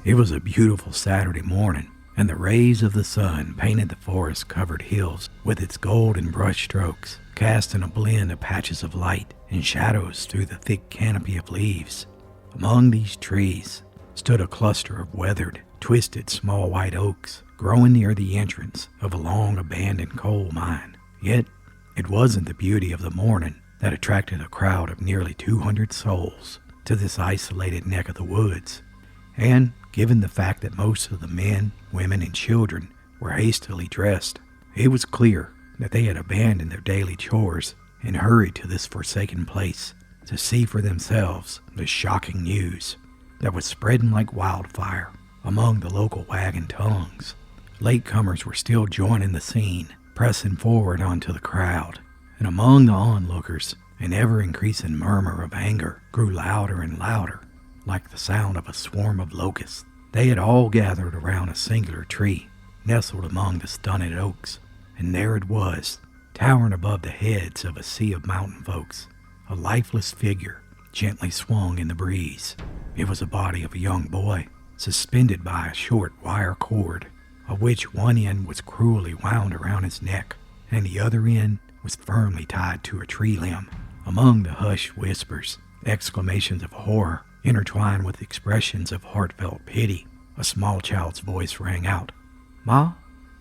It was a beautiful Saturday morning, and the rays of the sun painted the forest-covered hills with its golden brush strokes, casting a blend of patches of light and shadows through the thick canopy of leaves. Among these trees stood a cluster of weathered, twisted small white oaks growing near the entrance of a long-abandoned coal mine. Yet, it wasn't the beauty of the morning that attracted a crowd of nearly 200 souls to this isolated neck of the woods. And given the fact that most of the men, women, and children were hastily dressed, it was clear that they had abandoned their daily chores and hurried to this forsaken place to see for themselves the shocking news that was spreading like wildfire among the local wagon tongues. Latecomers were still joining the scene, pressing forward onto the crowd, and among the onlookers, an ever-increasing murmur of anger grew louder and louder, like the sound of a swarm of locusts. They had all gathered around a singular tree, nestled among the stunted oaks, and there it was, towering above the heads of a sea of mountain folks, a lifeless figure gently swung in the breeze. It was the body of a young boy, suspended by a short wire cord, of which one end was cruelly wound around his neck, and the other end was firmly tied to a tree limb. Among the hushed whispers, exclamations of horror, intertwined with expressions of heartfelt pity, a small child's voice rang out. "Ma,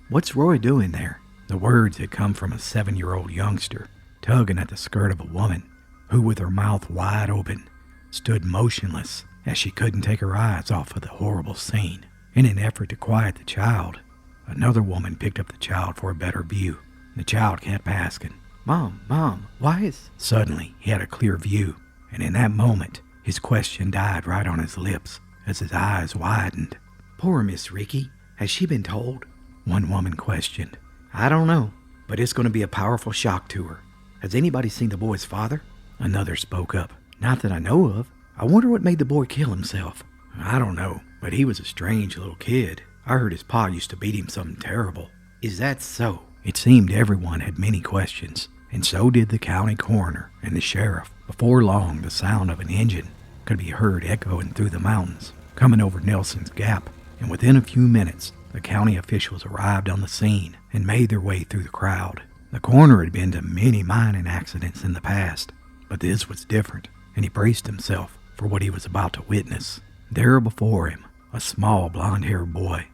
what's Roy doing there?" The words had come from a 7-year-old youngster, tugging at the skirt of a woman, who with her mouth wide open, stood motionless as she couldn't take her eyes off of the horrible scene. In an effort to quiet the child, another woman picked up the child for a better view. The child kept asking, Mom, why is..." Suddenly, he had a clear view, and in that moment, his question died right on his lips as his eyes widened. "Poor Miss Ricky. Has she been told?" one woman questioned. "I don't know, but it's going to be a powerful shock to her. Has anybody seen the boy's father?" Another spoke up. "Not that I know of. I wonder what made the boy kill himself." "I don't know, but he was a strange little kid. I heard his pa used to beat him something terrible." "Is that so?" It seemed everyone had many questions, and so did the county coroner and the sheriff. Before long, the sound of an engine could be heard echoing through the mountains, coming over Nelson's Gap, and within a few minutes, the county officials arrived on the scene and made their way through the crowd. The coroner had been to many mining accidents in the past, but this was different, and he braced himself for what he was about to witness. There before him, a small blonde-haired boy,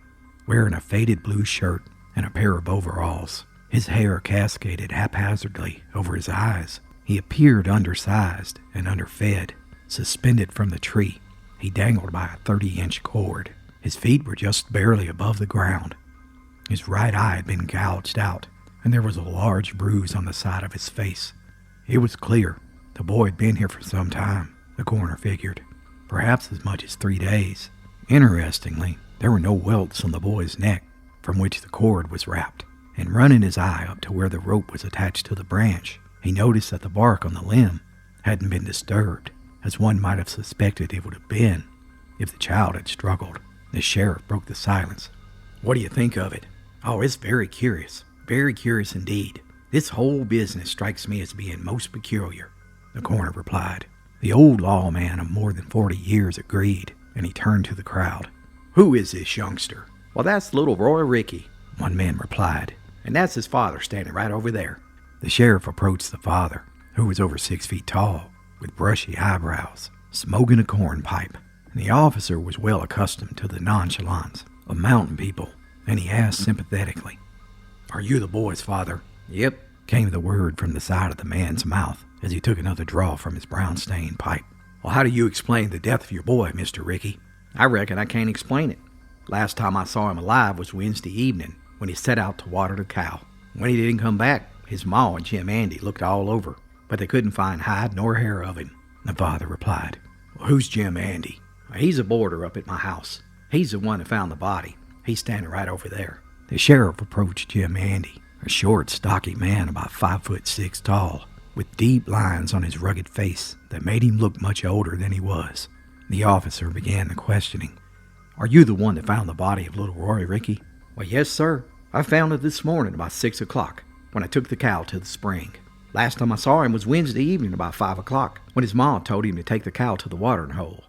wearing a faded blue shirt and a pair of overalls. His hair cascaded haphazardly over his eyes. He appeared undersized and underfed. Suspended from the tree, he dangled by a 30-inch cord. His feet were just barely above the ground. His right eye had been gouged out, and there was a large bruise on the side of his face. It was clear the boy had been here for some time, the coroner figured, perhaps as much as 3 days. Interestingly, there were no welts on the boy's neck from which the cord was wrapped, and running his eye up to where the rope was attached to the branch, he noticed that the bark on the limb hadn't been disturbed, as one might have suspected it would have been if the child had struggled. The sheriff broke the silence. "What do you think of it?" "Oh, it's very curious indeed. This whole business strikes me as being most peculiar," the coroner replied. The old lawman of more than 40 years agreed, and he turned to the crowd. "Who is this youngster?" "Well, that's little Roy Ricky," one man replied, "and that's his father standing right over there." The sheriff approached the father, who was over 6 feet tall, with brushy eyebrows, smoking a corn pipe. The officer was well accustomed to the nonchalance of mountain people, and he asked sympathetically, "Are you the boy's father?" "Yep," came the word from the side of the man's mouth as he took another draw from his brown-stained pipe. "Well, how do you explain the death of your boy, Mr. Ricky?" "I reckon I can't explain it. Last time I saw him alive was Wednesday evening when he set out to water the cow. When he didn't come back, his ma and Jim Andy looked all over, but they couldn't find hide nor hair of him," the father replied. "Well, who's Jim Andy?" He's a boarder up at my house. He's the one that found the body. He's standing right over there." The sheriff approached Jim Andy, a short, stocky man about 5'6" tall, with deep lines on his rugged face that made him look much older than he was. The officer began the questioning. "Are you the one that found the body of little Roy Ricky?" "Well, yes, sir. I found it this morning about 6 o'clock when I took the cow to the spring. Last time I saw him was Wednesday evening about 5 o'clock when his mom told him to take the cow to the watering hole."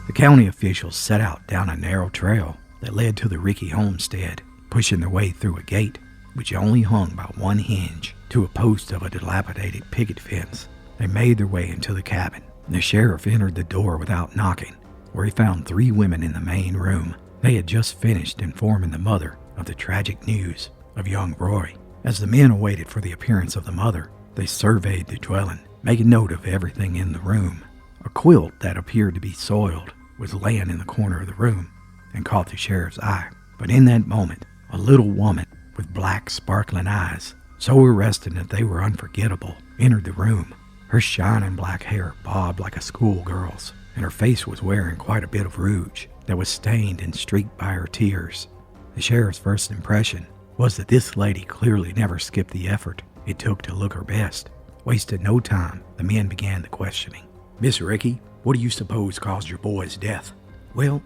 The county officials set out down a narrow trail that led to the Ricky homestead, pushing their way through a gate which only hung by one hinge to a post of a dilapidated picket fence. They made their way into the cabin. The sheriff entered the door without knocking, where he found 3 women in the main room. They had just finished informing the mother of the tragic news of young Roy. As the men awaited for the appearance of the mother, they surveyed the dwelling, making note of everything in the room. A quilt that appeared to be soiled was laying in the corner of the room and caught the sheriff's eye. But in that moment, a little woman with black, sparkling eyes, so arresting that they were unforgettable, entered the room. Her shining black hair bobbed like a schoolgirl's, and her face was wearing quite a bit of rouge that was stained and streaked by her tears. The sheriff's first impression was that this lady clearly never skipped the effort it took to look her best. Wasted no time, the men began the questioning. "Miss Ricky, what do you suppose caused your boy's death?" "Well,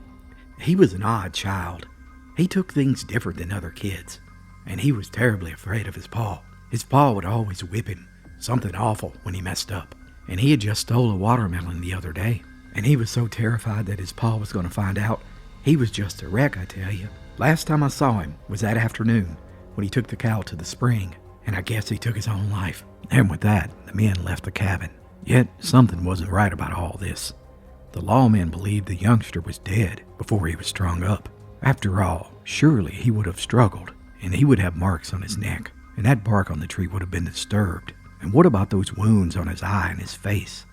he was an odd child. He took things different than other kids, and he was terribly afraid of his pa. His pa would always whip him, something awful, when he messed up. And he had just stole a watermelon the other day, and he was so terrified that his pa was going to find out. He was just a wreck, I tell you. Last time I saw him was that afternoon when he took the cow to the spring, and I guess he took his own life." And with that, the men left the cabin. Yet something wasn't right about all this. The lawmen believed the youngster was dead before he was strung up. After all, surely he would have struggled, and he would have marks on his neck, and that bark on the tree would have been disturbed. And what about those wounds on his eye and his face?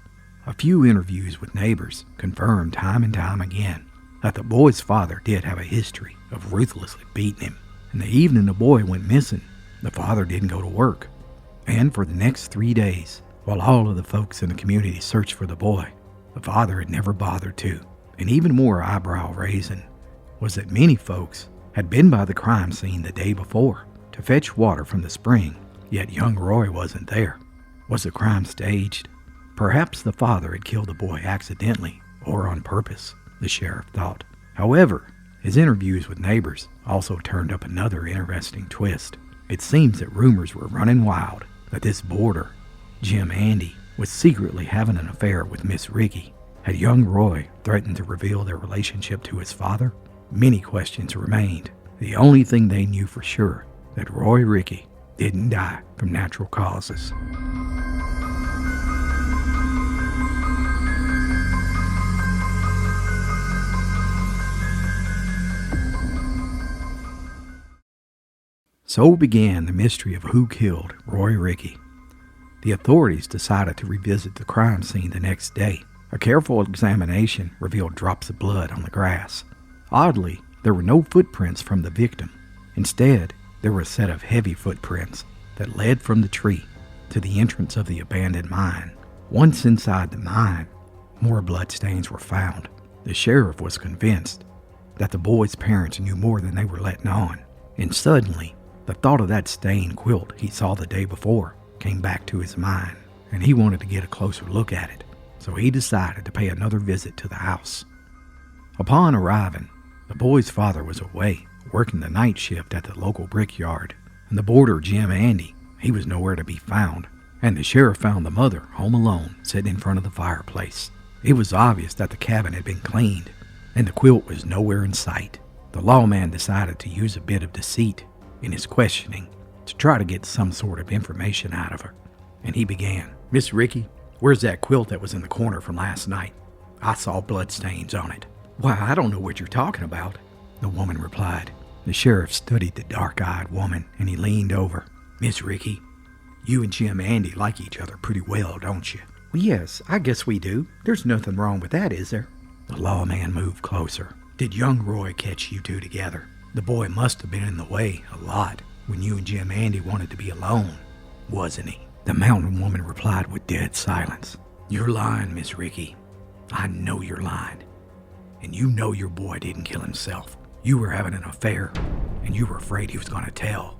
A few interviews with neighbors confirmed time and time again that the boy's father did have a history of ruthlessly beating him. And the evening the boy went missing, the father didn't go to work. And for the next 3 days, while all of the folks in the community searched for the boy, the father had never bothered to. And even more eyebrow-raising was that many folks had been by the crime scene the day before to fetch water from the spring, yet young Roy wasn't there. Was the crime staged? Perhaps the father had killed the boy accidentally or on purpose, the sheriff thought. However, his interviews with neighbors also turned up another interesting twist. It seems that rumors were running wild that this boarder, Jim Andy, was secretly having an affair with Miss Ricky. Had young Roy threatened to reveal their relationship to his father? Many questions remained. The only thing they knew for sure, that Roy Ricky didn't die from natural causes. So began the mystery of who killed Roy Ricky. The authorities decided to revisit the crime scene the next day. A careful examination revealed drops of blood on the grass. Oddly, there were no footprints from the victim. Instead, there were a set of heavy footprints that led from the tree to the entrance of the abandoned mine. Once inside the mine, more bloodstains were found. The sheriff was convinced that the boy's parents knew more than they were letting on. And suddenly, the thought of that stained quilt he saw the day before came back to his mind, and he wanted to get a closer look at it. So he decided to pay another visit to the house. Upon arriving, the boy's father was away, working the night shift at the local brickyard, and the boarder Jim Andy, he was nowhere to be found, and the sheriff found the mother home alone, sitting in front of the fireplace. It was obvious that the cabin had been cleaned, and the quilt was nowhere in sight. The lawman decided to use a bit of deceit in his questioning to try to get some sort of information out of her, and he began. "Miss Ricky, where's that quilt that was in the corner from last night? I saw bloodstains on it." "Why, I don't know what you're talking about," the woman replied. The sheriff studied the dark-eyed woman, and he leaned over. "Miss Ricky, you and Jim Andy like each other pretty well, don't you?" "Well, yes, I guess we do. There's nothing wrong with that, is there?" The lawman moved closer. "Did young Roy catch you two together? The boy must have been in the way a lot when you and Jim Andy wanted to be alone." wasn't he?" The mountain woman replied with dead silence. "You're lying, Miss Ricky. I know you're lying. And you know your boy didn't kill himself. You were having an affair, and you were afraid he was going to tell.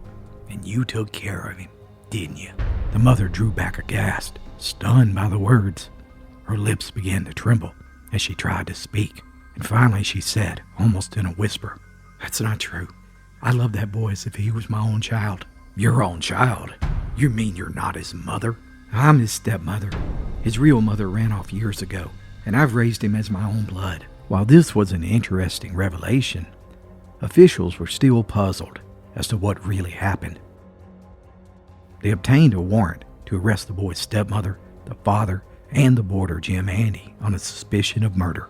And you took care of him, didn't you?" The mother drew back aghast, stunned by the words. Her lips began to tremble as she tried to speak, and finally she said, almost in a whisper, "That's not true. I love that boy as if he was my own child." "Your own child? You mean you're not his mother?" "I'm his stepmother. His real mother ran off years ago, and I've raised him as my own blood." While this was an interesting revelation, officials were still puzzled as to what really happened. They obtained a warrant to arrest the boy's stepmother, the father, and the boarder Jim Andy on a suspicion of murder,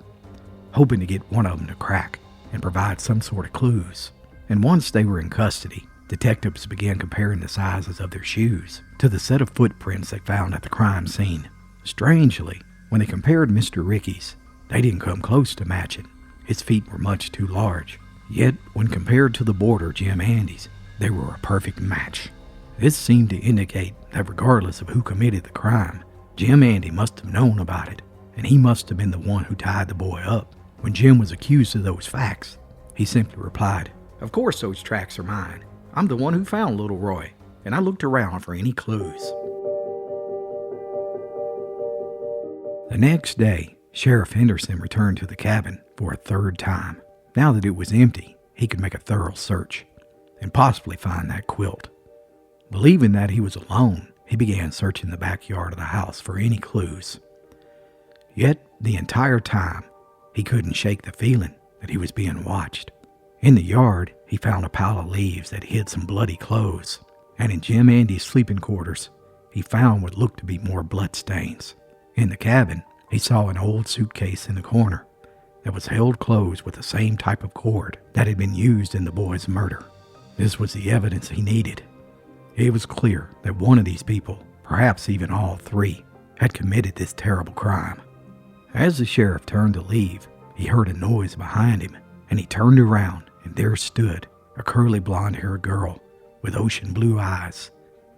hoping to get one of them to crack and provide some sort of clues. And once they were in custody, detectives began comparing the sizes of their shoes to the set of footprints they found at the crime scene. Strangely, when they compared Mr. Ricky's, they didn't come close to matching. His feet were much too large. Yet, when compared to the boarder Jim Andy's, they were a perfect match. This seemed to indicate that regardless of who committed the crime, Jim Andy must have known about it, and he must have been the one who tied the boy up. When Jim was accused of those facts, he simply replied, "Of course those tracks are mine. I'm the one who found little Roy, and I looked around for any clues." The next day, Sheriff Henderson returned to the cabin for a third time. Now that it was empty, he could make a thorough search and possibly find that quilt. Believing that he was alone, he began searching the backyard of the house for any clues. Yet, the entire time, he couldn't shake the feeling that he was being watched. In the yard, he found a pile of leaves that hid some bloody clothes, and in Jim Andy's sleeping quarters, he found what looked to be more bloodstains. In the cabin, he saw an old suitcase in the corner that was held closed with the same type of cord that had been used in the boy's murder. This was the evidence he needed. It was clear that one of these people, perhaps even all three, had committed this terrible crime. As the sheriff turned to leave, he heard a noise behind him, and he turned around, and there stood a curly blonde-haired girl with ocean blue eyes,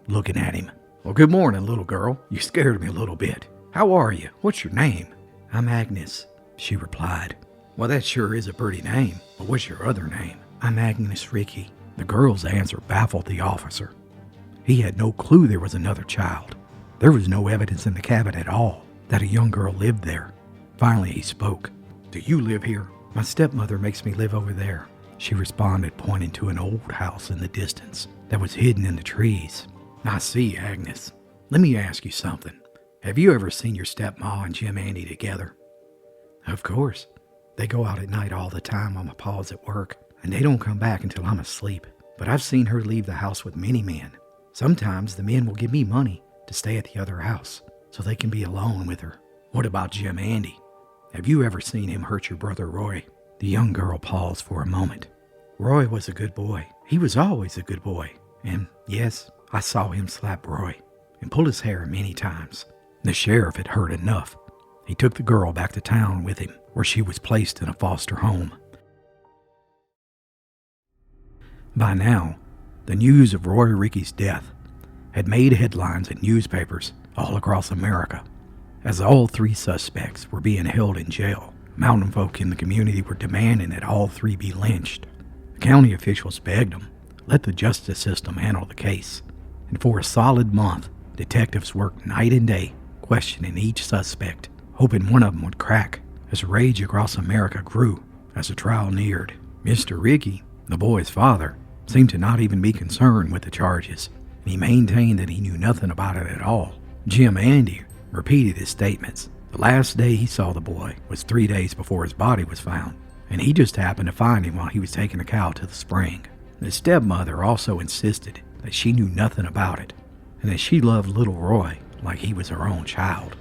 looking at him. "Well, good morning, little girl. You scared me a little bit. How are you? What's your name?" "I'm Agnes," she replied. "Well, that sure is a pretty name, but what's your other name?" "I'm Agnes Ricky." The girl's answer baffled the officer. He had no clue there was another child. There was no evidence in the cabin at all that a young girl lived there. Finally, he spoke. "Do you live here?" "My stepmother makes me live over there," she responded, pointing to an old house in the distance that was hidden in the trees. "I see, Agnes. Let me ask you something. Have you ever seen your stepma and Jim Andy together?" "Of course. They go out at night all the time while my pa's at work, and they don't come back until I'm asleep. But I've seen her leave the house with many men. Sometimes the men will give me money to stay at the other house so they can be alone with her." "What about Jim Andy? Have you ever seen him hurt your brother Roy?" The young girl paused for a moment. "Roy was a good boy. He was always a good boy. And yes, I saw him slap Roy and pull his hair many times." The sheriff had heard enough. He took the girl back to town with him, where she was placed in a foster home. By now, the news of Roy Ricky's death had made headlines in newspapers all across America. As all three suspects were being held in jail, mountain folk in the community were demanding that all three be lynched. The county officials begged them, let the justice system handle the case. And for a solid month, detectives worked night and day, questioning each suspect, hoping one of them would crack, as rage across America grew as the trial neared. Mr. Ricky, the boy's father, seemed to not even be concerned with the charges, and he maintained that he knew nothing about it at all. Jim Andy repeated his statements. The last day he saw the boy was 3 days before his body was found, and he just happened to find him while he was taking a cow to the spring. The stepmother also insisted that she knew nothing about it, and that she loved little Roy like he was her own child.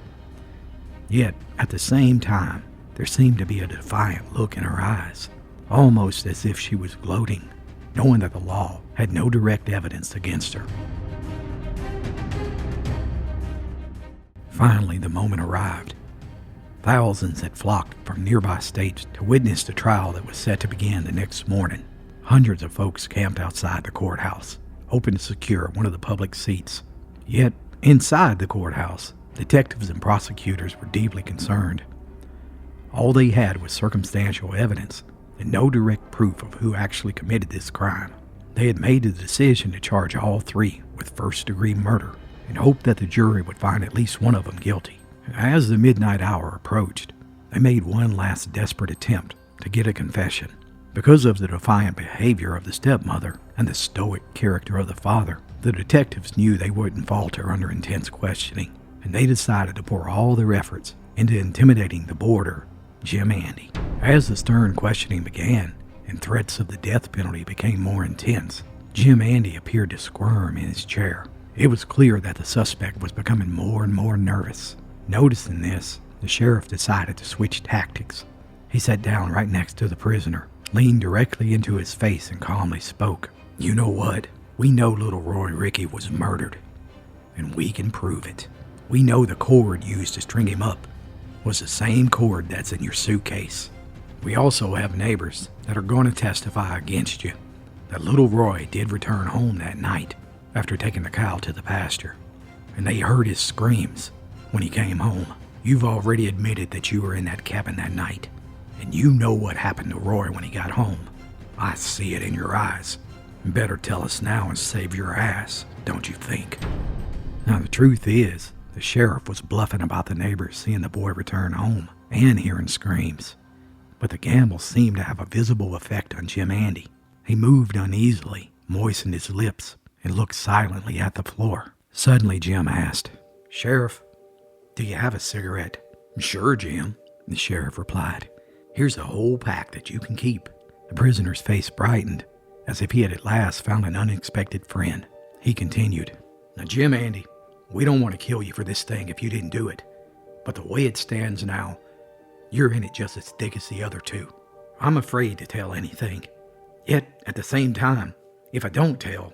Yet, at the same time, there seemed to be a defiant look in her eyes, almost as if she was gloating, knowing that the law had no direct evidence against her. Finally, the moment arrived. Thousands had flocked from nearby states to witness the trial that was set to begin the next morning. Hundreds of folks camped outside the courthouse, hoping to secure one of the public seats Yet, inside the courthouse, detectives and prosecutors were deeply concerned. All they had was circumstantial evidence and no direct proof of who actually committed this crime. They had made the decision to charge all three with first-degree murder and hoped that the jury would find at least one of them guilty. As the midnight hour approached, they made one last desperate attempt to get a confession. Because of the defiant behavior of the stepmother and the stoic character of the father, the detectives knew they wouldn't falter under intense questioning, and they decided to pour all their efforts into intimidating the boarder, Jim Andy. As the stern questioning began and threats of the death penalty became more intense, Jim Andy appeared to squirm in his chair. It was clear that the suspect was becoming more and more nervous. Noticing this, the sheriff decided to switch tactics. He sat down right next to the prisoner, leaned directly into his face and calmly spoke. "You know what? We know little Roy Ricky was murdered, and we can prove it. We know the cord used to string him up was the same cord that's in your suitcase. We also have neighbors that are going to testify against you that little Roy did return home that night after taking the cow to the pasture, and they heard his screams when he came home. You've already admitted that you were in that cabin that night, and you know what happened to Roy when he got home. I see it in your eyes. Better tell us now and save your ass, don't you think?" Now the truth is, the sheriff was bluffing about the neighbors seeing the boy return home and hearing screams. But the gamble seemed to have a visible effect on Jim Andy. He moved uneasily, moistened his lips, and looked silently at the floor. Suddenly Jim asked, "Sheriff, do you have a cigarette?" "Sure, Jim," the sheriff replied. "Here's a whole pack that you can keep." The prisoner's face brightened, as if he had at last found an unexpected friend. He continued, "Now, Jim Andy, we don't want to kill you for this thing if you didn't do it. But the way it stands now, you're in it just as thick as the other two. I'm afraid to tell anything. Yet, at the same time, if I don't tell,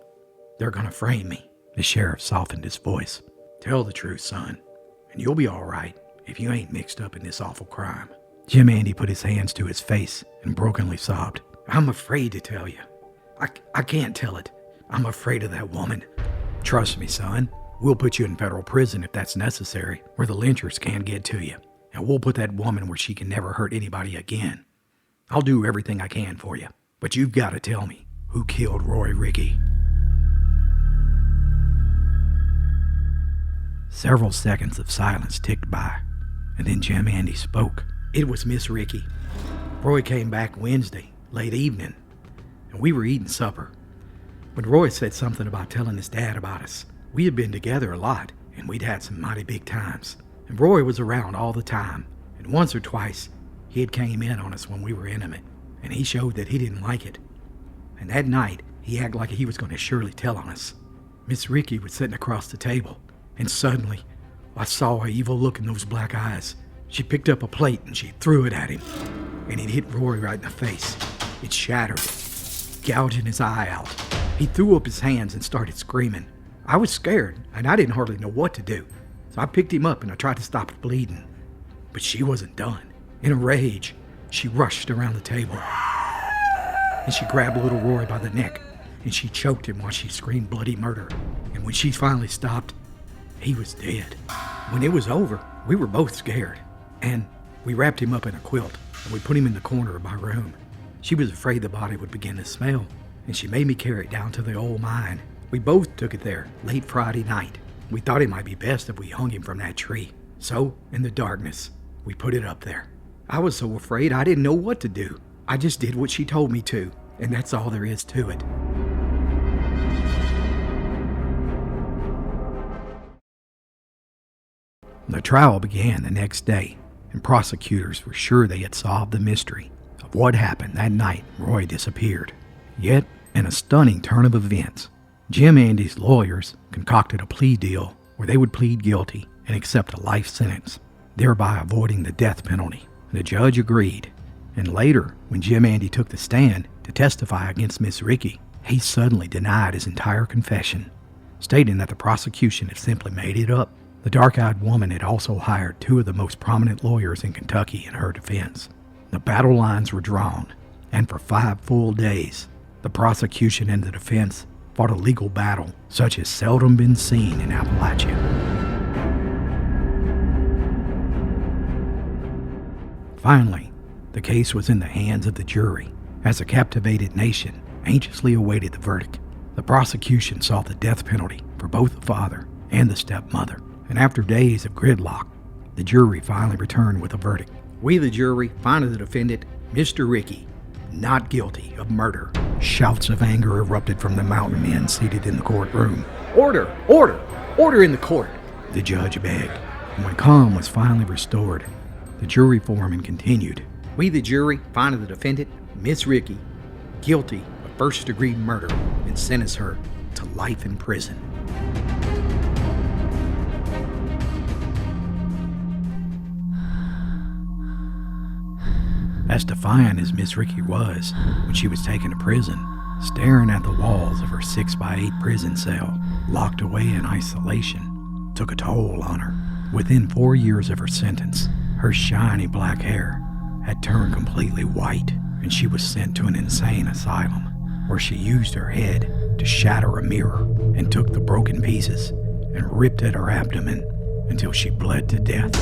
they're going to frame me." The sheriff softened his voice. "Tell the truth, son, and you'll be all right if you ain't mixed up in this awful crime." Jim Andy put his hands to his face and brokenly sobbed. "I'm afraid to tell you. I can't tell it. I'm afraid of that woman. Trust me, son. We'll put you in federal prison if that's necessary, where the lynchers can't get to you. And we'll put that woman where she can never hurt anybody again. I'll do everything I can for you. But you've got to tell me who killed Roy Ricky." Several seconds of silence ticked by, and then Jim Andy spoke. "It was Miss Ricky. Roy came back Wednesday, late evening, and we were eating supper, when Roy said something about telling his dad about us. We had been together a lot, and we'd had some mighty big times. And Roy was around all the time, and once or twice he had came in on us when we were intimate, and he showed that he didn't like it. And that night, he acted like he was going to surely tell on us. Miss Ricky was sitting across the table, and suddenly, I saw an evil look in those black eyes. She picked up a plate and she threw it at him, and it hit Roy right in the face. It shattered, gouging his eye out. He threw up his hands and started screaming. I was scared, and I didn't hardly know what to do, so I picked him up and I tried to stop the bleeding. But she wasn't done. In a rage, she rushed around the table, and she grabbed little Roy by the neck, and she choked him while she screamed bloody murder. And when she finally stopped, he was dead. When it was over, we were both scared, and we wrapped him up in a quilt, and we put him in the corner of my room. She was afraid the body would begin to smell, and she made me carry it down to the old mine. We both took it there late Friday night. We thought it might be best if we hung him from that tree. So, in the darkness, we put it up there. I was so afraid I didn't know what to do. I just did what she told me to, and that's all there is to it. The trial began the next day, and prosecutors were sure they had solved the mystery of what happened that night Roy disappeared. Yet, in a stunning turn of events, Jim Andy's lawyers concocted a plea deal where they would plead guilty and accept a life sentence, thereby avoiding the death penalty. The judge agreed, and later, when Jim Andy took the stand to testify against Miss Ricky, he suddenly denied his entire confession, stating that the prosecution had simply made it up. The dark-eyed woman had also hired two of the most prominent lawyers in Kentucky in her defense. The battle lines were drawn, and for 5 full days, the prosecution and the defense fought a legal battle such as seldom been seen in Appalachia. Finally, the case was in the hands of the jury as a captivated nation anxiously awaited the verdict. The prosecution sought the death penalty for both the father and the stepmother, and after days of gridlock, the jury finally returned with a verdict. We, the jury, find the defendant, Mr. Ricky, not guilty of murder. Shouts of anger erupted from the mountain men seated in the courtroom. Order! Order! Order in the court! The judge begged. And when calm was finally restored, the jury foreman continued. We, the jury, find the defendant, Miss Ricky, guilty of first-degree murder and sentence her to life in prison. As defiant as Miss Ricky was when she was taken to prison, staring at the walls of her 6x8 prison cell, locked away in isolation, took a toll on her. Within 4 years of her sentence, her shiny black hair had turned completely white, and she was sent to an insane asylum where she used her head to shatter a mirror and took the broken pieces and ripped at her abdomen until she bled to death.